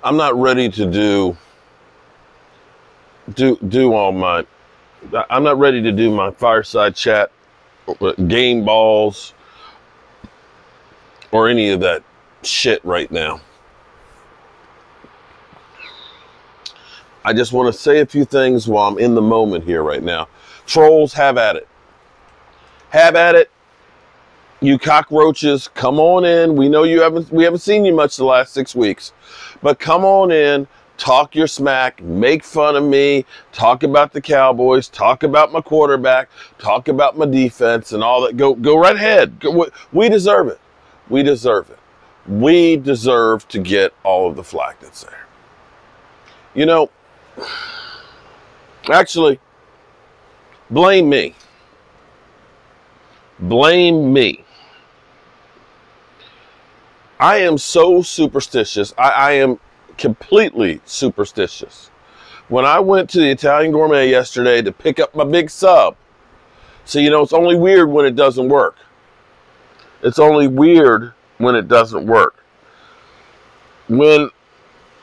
I'm not ready to do all my. I'm not ready to do my fireside chat, game balls, or any of that shit right now. I just want to say a few things while I'm in the moment here right now. Trolls, have at it. Have at it. You cockroaches, come on in. We know we haven't seen you much the last 6 weeks. But come on in, talk your smack, make fun of me, talk about the Cowboys, talk about my quarterback, talk about my defense and all that. Go right ahead. We deserve it. We deserve it. We deserve to get all of the flack that's there. You know, actually, blame me. Blame me. I am so superstitious. I am completely superstitious. When I went to the Italian Gourmet yesterday to pick up my big sub, so you know, it's only weird when it doesn't work. It's only weird when it doesn't work. When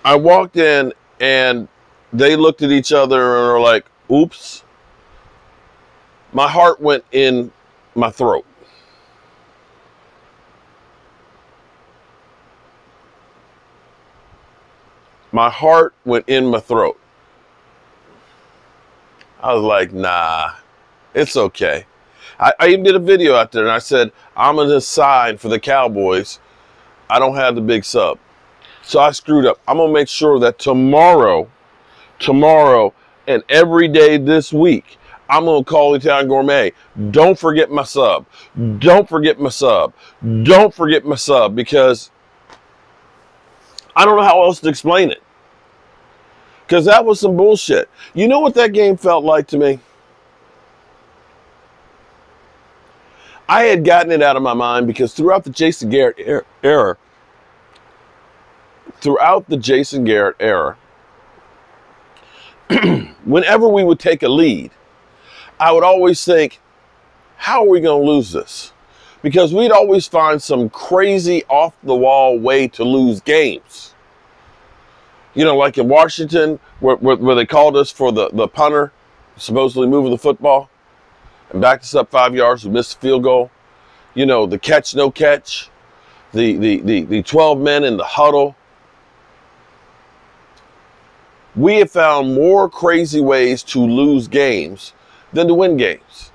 I walked in and they looked at each other and were like, oops, my heart went in my throat. My heart went in my throat. I was like, nah, it's okay. I even did a video out there and I said, I'm going to sign for the Cowboys. I don't have the big sub. So I screwed up. I'm going to make sure that tomorrow, and every day this week, I'm going to call Italian Gourmet. Don't forget my sub. Don't forget my sub. Don't forget my sub, because I don't know how else to explain it. Because that was some bullshit. You know what that game felt like to me? I had gotten it out of my mind because throughout the Jason Garrett era, whenever we would take a lead, I would always think, how are we going to lose this? Because we'd always find some crazy off-the-wall way to lose games. You know, like in Washington, where they called us for the punter, supposedly moving the football, and backed us up 5 yards, we missed the field goal. You know, the catch, no catch, the 12 men in the huddle. We have found more crazy ways to lose games than to win games.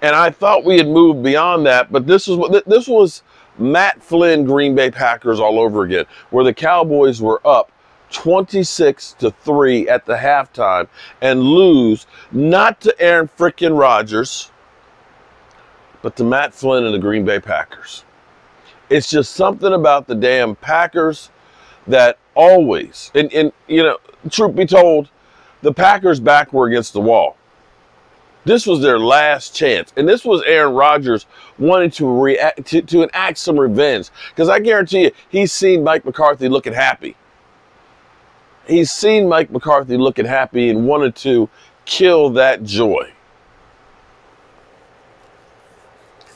And I thought we had moved beyond that, but this was Matt Flynn Green Bay Packers all over again, where the Cowboys were up 26-3 at the halftime and lose not to Aaron frickin' Rodgers, but to Matt Flynn and the Green Bay Packers. It's just something about the damn Packers that always, and you know, truth be told, the Packers' back were against the wall. This was their last chance. And this was Aaron Rodgers wanting to enact some revenge. Because I guarantee you, he's seen Mike McCarthy looking happy. He's seen Mike McCarthy looking happy and wanted to kill that joy.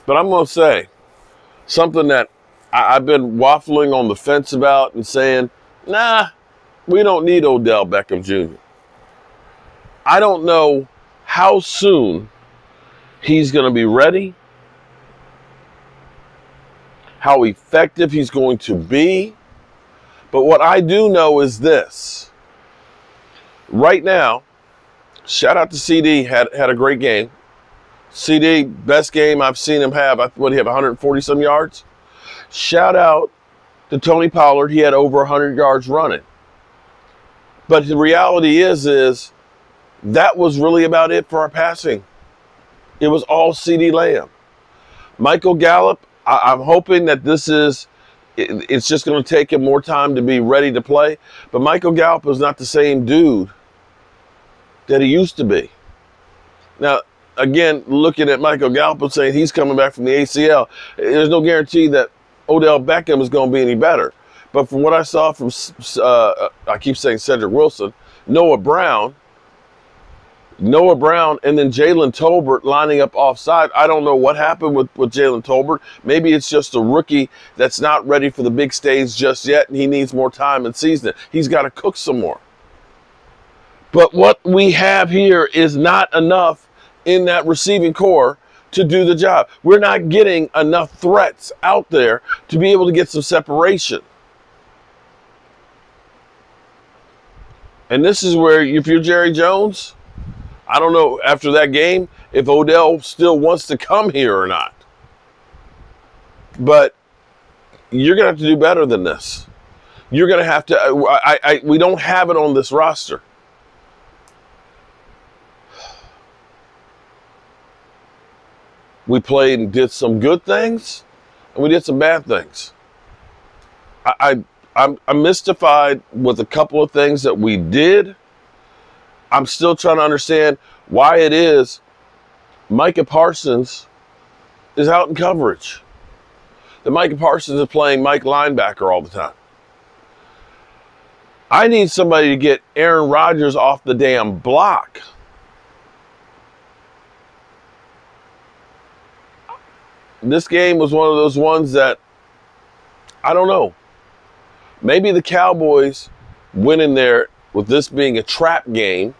But I'm going to say something that I've been waffling on the fence about and saying, nah, we don't need Odell Beckham Jr. I don't know how soon he's going to be ready, how effective he's going to be. But what I do know is this. Right now, shout out to CD, had a great game. CD, best game I've seen him have. What, he have 140 some yards? Shout out to Tony Pollard. He had over 100 yards running. But the reality is that was really about it for our passing. It was all CD Lamb. Michael Gallup, I'm hoping that it's just going to take him more time to be ready to play. But Michael Gallup is not the same dude that he used to be. Now, again, looking at Michael Gallup and saying he's coming back from the ACL, there's no guarantee that Odell Beckham is going to be any better. But from what I saw from, I keep saying Cedric Wilson, Noah Brown, Noah Brown and then Jalen Tolbert lining up offside. I don't know what happened with Jalen Tolbert. Maybe it's just a rookie that's not ready for the big stage just yet, and he needs more time and season it. He's got to cook some more. But what we have here is not enough in that receiving core to do the job. We're not getting enough threats out there to be able to get some separation. And this is where, if you're Jerry Jones, I don't know after that game if Odell still wants to come here or not. But you're going to have to do better than this. You're going to have to, we don't have it on this roster. We played and did some good things, and we did some bad things. I'm mystified with a couple of things that we did. I'm still trying to understand why it is Micah Parsons is out in coverage. That Micah Parsons is playing Mike linebacker all the time. I need somebody to get Aaron Rodgers off the damn block. This game was one of those ones that, I don't know. Maybe the Cowboys went in there with this being a trap game,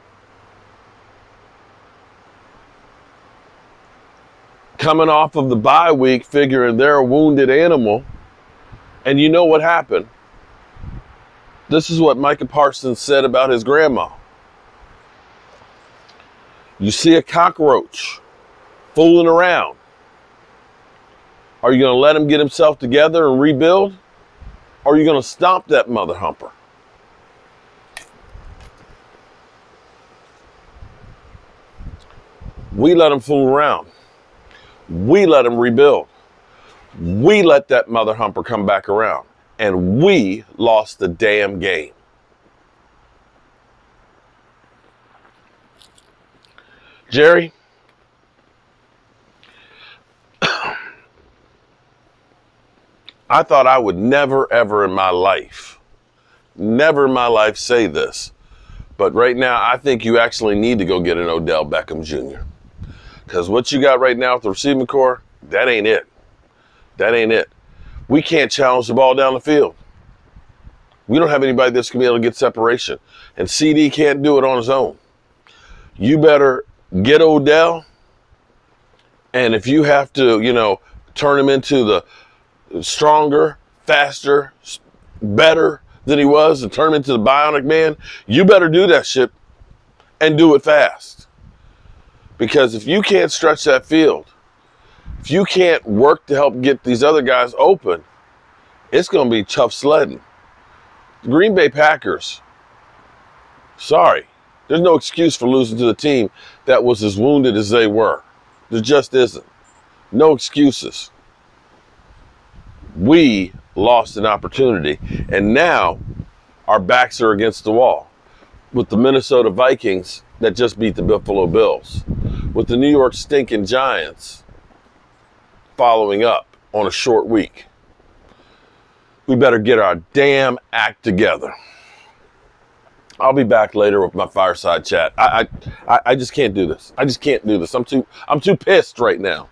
coming off of the bye week, figuring they're a wounded animal. And you know what happened? This is what Micah Parsons said about his grandma. You see a cockroach fooling around. Are you going to let him get himself together and rebuild? Or are you going to stomp that mother humper? We let him fool around. We let him rebuild. We let that mother humper come back around. And we lost the damn game. Jerry, I thought I would never, ever in my life say this. But right now, I think you actually need to go get an Odell Beckham Jr. Because what you got right now with the receiving core, that ain't it. That ain't it. We can't challenge the ball down the field. We don't have anybody that's going to be able to get separation. And CD can't do it on his own. You better get Odell. And if you have to, turn him into the stronger, faster, better than he was and turn him into the bionic man, you better do that shit and do it fast. Because if you can't stretch that field, if you can't work to help get these other guys open, it's going to be tough sledding. The Green Bay Packers, sorry, there's no excuse for losing to the team that was as wounded as they were. There just isn't. No excuses. We lost an opportunity, and now our backs are against the wall with the Minnesota Vikings that just beat the Buffalo Bills, with the New York stinking Giants following up on a short week. We better get our damn act together. I'll be back later with my fireside chat. I just can't do this. I just can't do this. I'm too pissed right now.